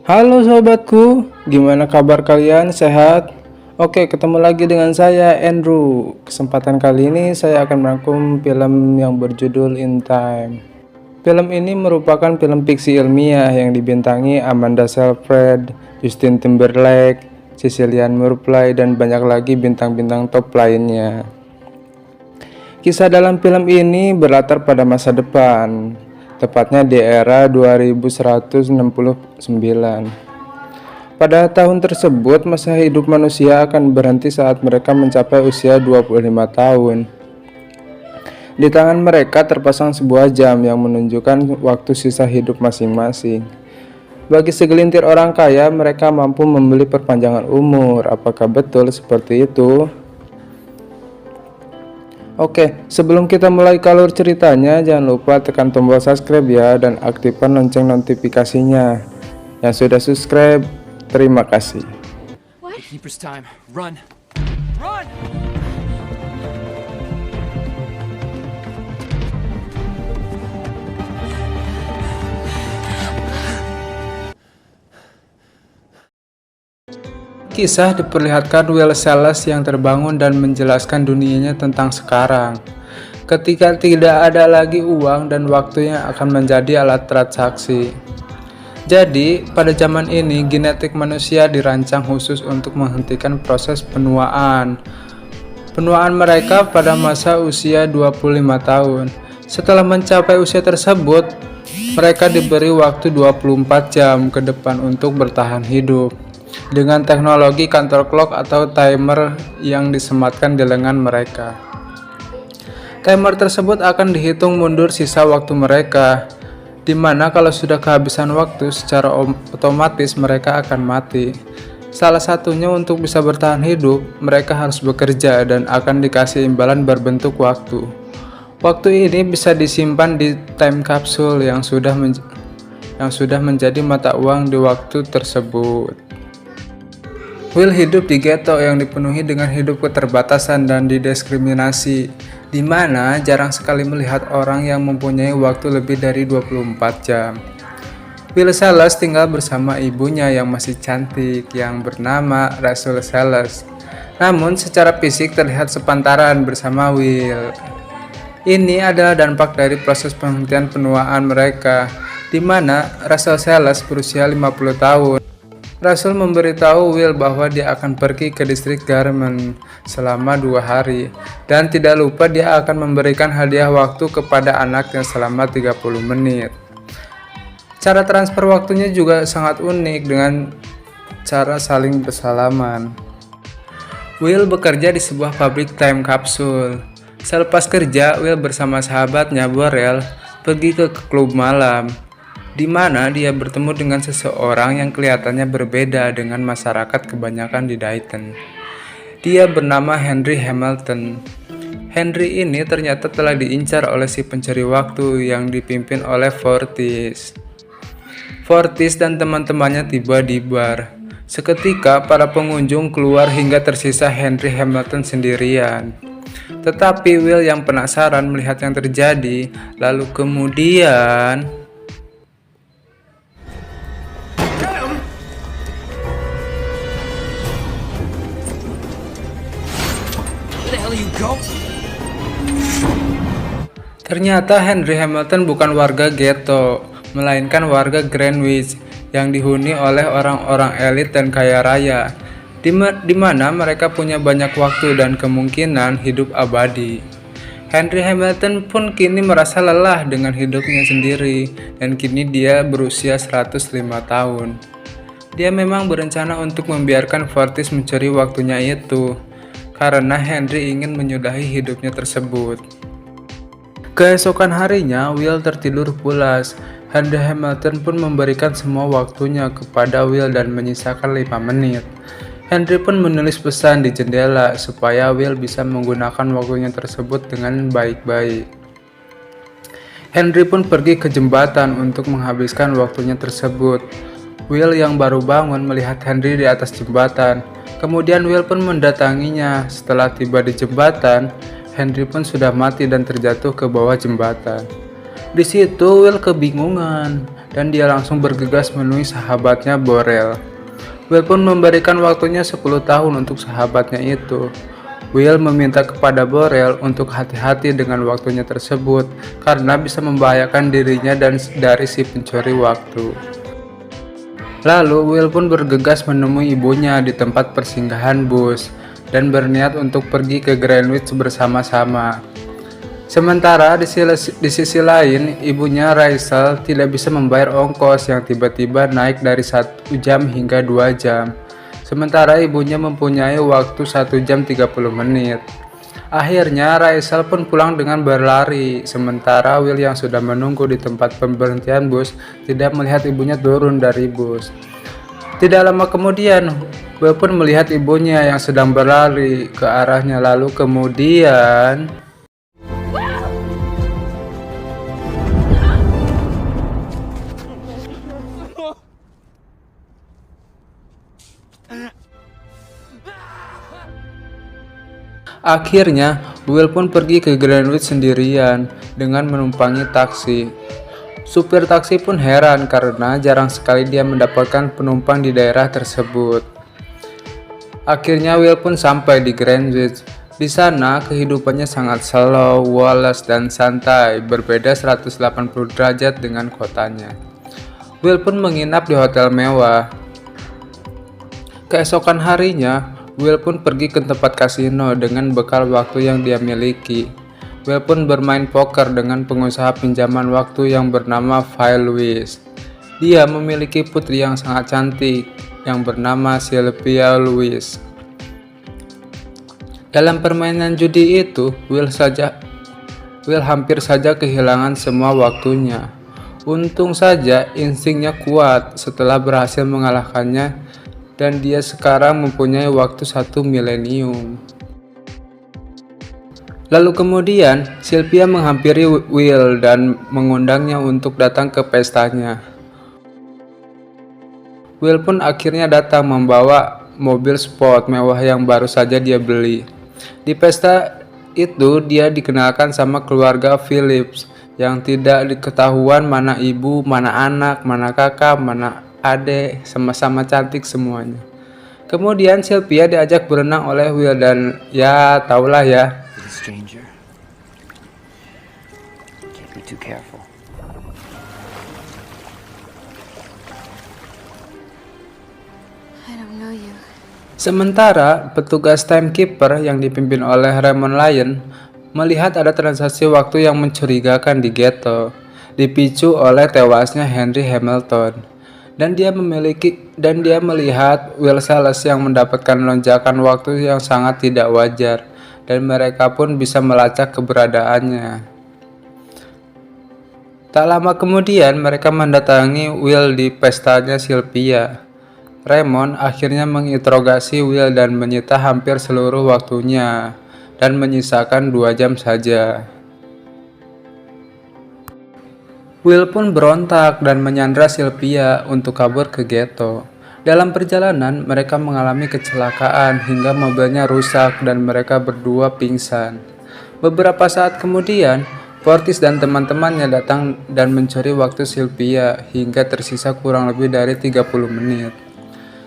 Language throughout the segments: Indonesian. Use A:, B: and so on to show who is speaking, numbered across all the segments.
A: Halo sobatku, gimana kabar kalian? Sehat? Oke, ketemu lagi dengan saya Andrew. Kesempatan kali ini saya akan merangkum film yang berjudul In Time. Film ini merupakan film fiksi ilmiah yang dibintangi Amanda Seyfried, Justin Timberlake, Cillian Murphy, dan banyak lagi bintang-bintang top lainnya. Kisah dalam film ini berlatar pada masa depan, tepatnya di era 2169. Pada tahun tersebut, masa hidup manusia akan berhenti saat mereka mencapai usia 25 tahun. Di tangan mereka terpasang sebuah jam yang menunjukkan waktu sisa hidup masing-masing. Bagi segelintir orang kaya, mereka mampu membeli perpanjangan umur. Apakah betul seperti itu? Oke, sebelum kita mulai ke alur ceritanya, jangan lupa tekan tombol subscribe ya dan aktifkan lonceng notifikasinya. Yang sudah subscribe, terima kasih.
B: Keeper's time. Run! Run!
A: Kisah diperlihatkan Will Sells yang terbangun dan menjelaskan dunianya tentang sekarang. Ketika tidak ada lagi uang dan waktu yang akan menjadi alat transaksi. Jadi, pada zaman ini genetik manusia dirancang khusus untuk menghentikan proses penuaan. Penuaan mereka pada masa usia 25 tahun. Setelah mencapai usia tersebut, mereka diberi waktu 24 jam ke depan untuk bertahan hidup. Dengan teknologi kantor clock atau timer yang disematkan di lengan mereka. Timer tersebut akan dihitung mundur sisa waktu mereka, di mana kalau sudah kehabisan waktu secara otomatis mereka akan mati. Salah satunya untuk bisa bertahan hidup, mereka harus bekerja dan akan dikasih imbalan berbentuk waktu. Waktu ini bisa disimpan di time capsule yang sudah menjadi mata uang di waktu tersebut. Will hidup di ghetto yang dipenuhi dengan hidup keterbatasan dan didiskriminasi, di mana jarang sekali melihat orang yang mempunyai waktu lebih dari 24 jam. Will Sells tinggal bersama ibunya yang masih cantik yang bernama Rachel Sells. Namun secara fisik terlihat sepantaran bersama Will. Ini adalah dampak dari proses penghentian penuaan mereka, di mana Rachel Sells berusia 50 tahun. Rachel memberitahu Will bahwa dia akan pergi ke distrik Garment selama 2 hari dan tidak lupa dia akan memberikan hadiah waktu kepada anaknya selama 30 menit. Cara transfer waktunya juga sangat unik dengan cara saling bersalaman. Will bekerja di sebuah pabrik time capsule. Selepas kerja, Will bersama sahabatnya Burrell pergi ke klub malam, di mana dia bertemu dengan seseorang yang kelihatannya berbeda dengan masyarakat kebanyakan di Dayton. Dia bernama Henry Hamilton. Henry ini ternyata telah diincar oleh si pencari waktu yang dipimpin oleh Fortis. Fortis dan teman-temannya tiba di bar. Seketika para pengunjung keluar hingga tersisa Henry Hamilton sendirian. Tetapi Will yang penasaran melihat yang terjadi, lalu kemudian ternyata Henry Hamilton bukan warga ghetto, melainkan warga Greenwich yang dihuni oleh orang-orang elit dan kaya raya, di mana mereka punya banyak waktu dan kemungkinan hidup abadi. Henry Hamilton pun kini merasa lelah dengan hidupnya sendiri, dan kini dia berusia 105 tahun. Dia memang berencana untuk membiarkan Fortis mencuri waktunya itu, karena Henry ingin menyudahi hidupnya tersebut. Keesokan harinya, Will tertidur pulas. Henry Hamilton pun memberikan semua waktunya kepada Will dan menyisakan 5 menit. Henry pun menulis pesan di jendela supaya Will bisa menggunakan waktunya tersebut dengan baik-baik. Henry pun pergi ke jembatan untuk menghabiskan waktunya tersebut. Will yang baru bangun melihat Henry di atas jembatan. Kemudian Will pun mendatanginya. Setelah tiba di jembatan, Henry pun sudah mati dan terjatuh ke bawah jembatan. Di situ Will kebingungan dan dia langsung bergegas menemui sahabatnya Borel. Will pun memberikan waktunya 10 tahun untuk sahabatnya itu. Will meminta kepada Borel untuk hati-hati dengan waktunya tersebut karena bisa membahayakan dirinya dan dari si pencuri waktu. Lalu Will pun bergegas menemui ibunya di tempat persinggahan bus dan berniat untuk pergi ke Greenwich bersama-sama. Sementara di sisi lain, ibunya Rachel tidak bisa membayar ongkos yang tiba-tiba naik dari 1 jam hingga 2 jam. Sementara ibunya mempunyai waktu 1 jam 30 menit. Akhirnya Rachel pun pulang dengan berlari, sementara Will yang sudah menunggu di tempat pemberhentian bus tidak melihat ibunya turun dari bus. Tidak lama kemudian, Will pun melihat ibunya yang sedang berlari ke arahnya, lalu kemudian akhirnya, Will pun pergi ke Greenwich sendirian dengan menumpangi taksi. Supir taksi pun heran karena jarang sekali dia mendapatkan penumpang di daerah tersebut. Akhirnya Will pun sampai di Greenwich. Di sana kehidupannya sangat slow, woles, dan santai, berbeda 180 derajat dengan kotanya. Will pun menginap di hotel mewah. Keesokan harinya, Will pun pergi ke tempat kasino dengan bekal waktu yang dia miliki. Will pun bermain poker dengan pengusaha pinjaman waktu yang bernama Phil Lewis. Dia memiliki putri yang sangat cantik yang bernama Sylvia Lewis. Dalam permainan judi itu, Will hampir saja kehilangan semua waktunya. Untung saja instingnya kuat setelah berhasil mengalahkannya, dan dia sekarang mempunyai waktu 1 milenium. Lalu kemudian, Sylvia menghampiri Will dan mengundangnya untuk datang ke pestanya. Will pun akhirnya datang membawa mobil sport mewah yang baru saja dia beli. Di pesta itu, dia dikenalkan sama keluarga Phillips yang tidak diketahuan mana ibu, mana anak, mana kakak, mana adik, sama-sama cantik semuanya. Kemudian Sylvia diajak berenang oleh Will dan ya taulah ya.
B: Stranger. Can't be too careful.
C: I don't know you.
A: Sementara petugas timekeeper yang dipimpin oleh Raymond Lyon melihat ada transaksi waktu yang mencurigakan di ghetto, dipicu oleh tewasnya Henry Hamilton. Dan dia melihat Will Sells yang mendapatkan lonjakan waktu yang sangat tidak wajar, dan mereka pun bisa melacak keberadaannya. Tak lama kemudian mereka mendatangi Will di pestanya Sylvia. Raymond akhirnya menginterogasi Will dan menyita hampir seluruh waktunya dan menyisakan 2 jam saja. Will pun berontak dan menyandra Sylvia untuk kabur ke ghetto. Dalam perjalanan, mereka mengalami kecelakaan hingga mobilnya rusak dan mereka berdua pingsan. Beberapa saat kemudian, Fortis dan teman-temannya datang dan mencuri waktu Sylvia hingga tersisa kurang lebih dari 30 menit.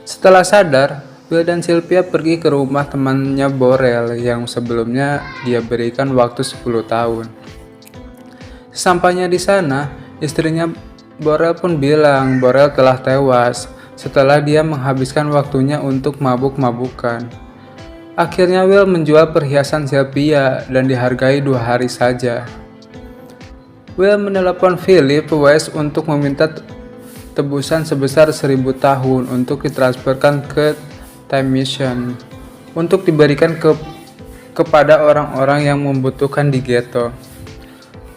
A: Setelah sadar, Will dan Sylvia pergi ke rumah temannya Borel yang sebelumnya dia berikan waktu 10 tahun. Sesampainya di sana, istrinya Borel pun bilang Borel telah tewas setelah dia menghabiskan waktunya untuk mabuk-mabukan. Akhirnya Will menjual perhiasan Sylvia dan dihargai 2 hari saja. Will menelepon Philip West untuk meminta tebusan sebesar 1000 tahun untuk ditransferkan ke Time Mission untuk diberikan kepada orang-orang yang membutuhkan di ghetto.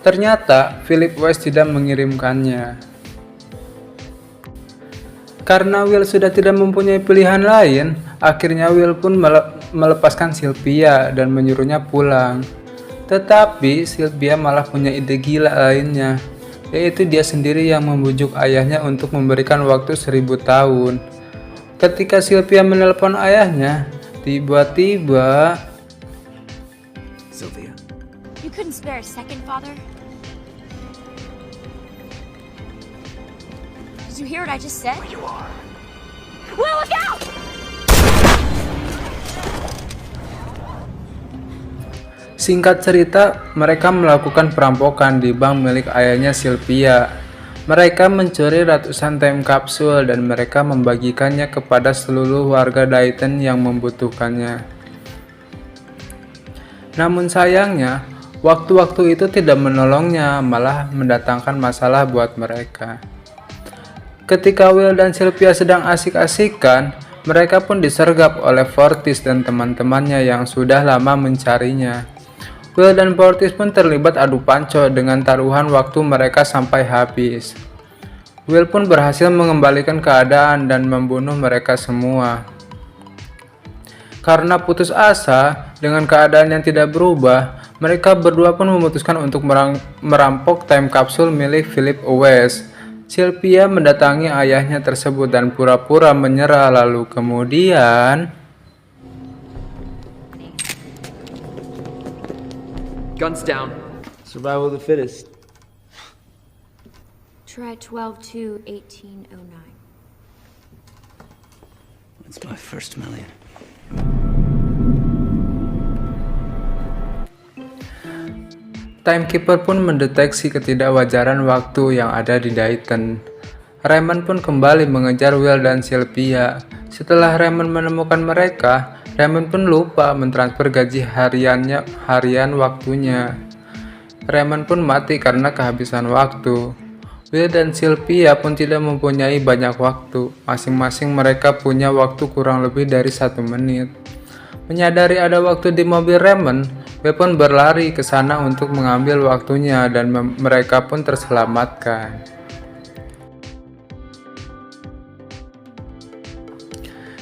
A: Ternyata Philip West tidak mengirimkannya. Karena Will sudah tidak mempunyai pilihan lain, akhirnya Will pun melepaskan Sylvia dan menyuruhnya pulang. Tetapi Sylvia malah punya ide gila lainnya, yaitu dia sendiri yang membujuk ayahnya untuk memberikan waktu 1000 tahun. Ketika Sylvia menelpon ayahnya, tiba-tiba
B: Sylvia.
C: You couldn't spare a second, Father? Did you hear what I just said? You are. Will, look out!
A: Singkat cerita, mereka melakukan perampokan di bank milik ayahnya Sylvia. Mereka mencuri ratusan time capsule dan mereka membagikannya kepada seluruh warga Dayton yang membutuhkannya. Namun sayangnya, waktu-waktu itu tidak menolongnya, malah mendatangkan masalah buat mereka. Ketika Will dan Sylvia sedang asik-asikan, mereka pun disergap oleh Fortis dan teman-temannya yang sudah lama mencarinya. Will dan Fortis pun terlibat adu panco dengan taruhan waktu mereka sampai habis. Will pun berhasil mengembalikan keadaan dan membunuh mereka semua. Karena putus asa dengan keadaan yang tidak berubah, mereka berdua pun memutuskan untuk merampok time capsule milik Philip Owens. Sylvia mendatangi ayahnya tersebut dan pura-pura menyerah, lalu kemudian
D: Guns down. Survival of the fittest.
C: Try 12-2-1809.
B: It's my first million.
A: Timekeeper pun mendeteksi ketidakwajaran waktu yang ada di Dayton. Raymond pun kembali mengejar Will dan Sylvia. Setelah Raymond menemukan mereka, Raymond pun lupa mentransfer gaji harian waktunya. Raymond pun mati karena kehabisan waktu. Will dan Sylvia pun tidak mempunyai banyak waktu. Masing-masing mereka punya waktu kurang lebih dari 1 menit. Menyadari ada waktu di mobil Raymond, Will pun berlari ke sana untuk mengambil waktunya dan mereka pun terselamatkan.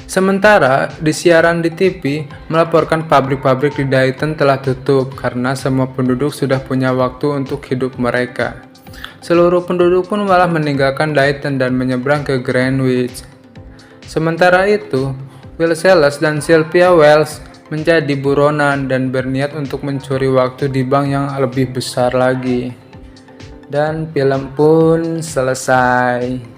A: Sementara di siaran di TV melaporkan pabrik-pabrik di Dayton telah tutup karena semua penduduk sudah punya waktu untuk hidup mereka. Seluruh penduduk pun malah meninggalkan Dayton dan menyeberang ke Greenwich. Sementara itu, Will Sellers dan Sylvia Wells menjadi buronan dan berniat untuk mencuri waktu di bank yang lebih besar lagi. Dan film pun selesai.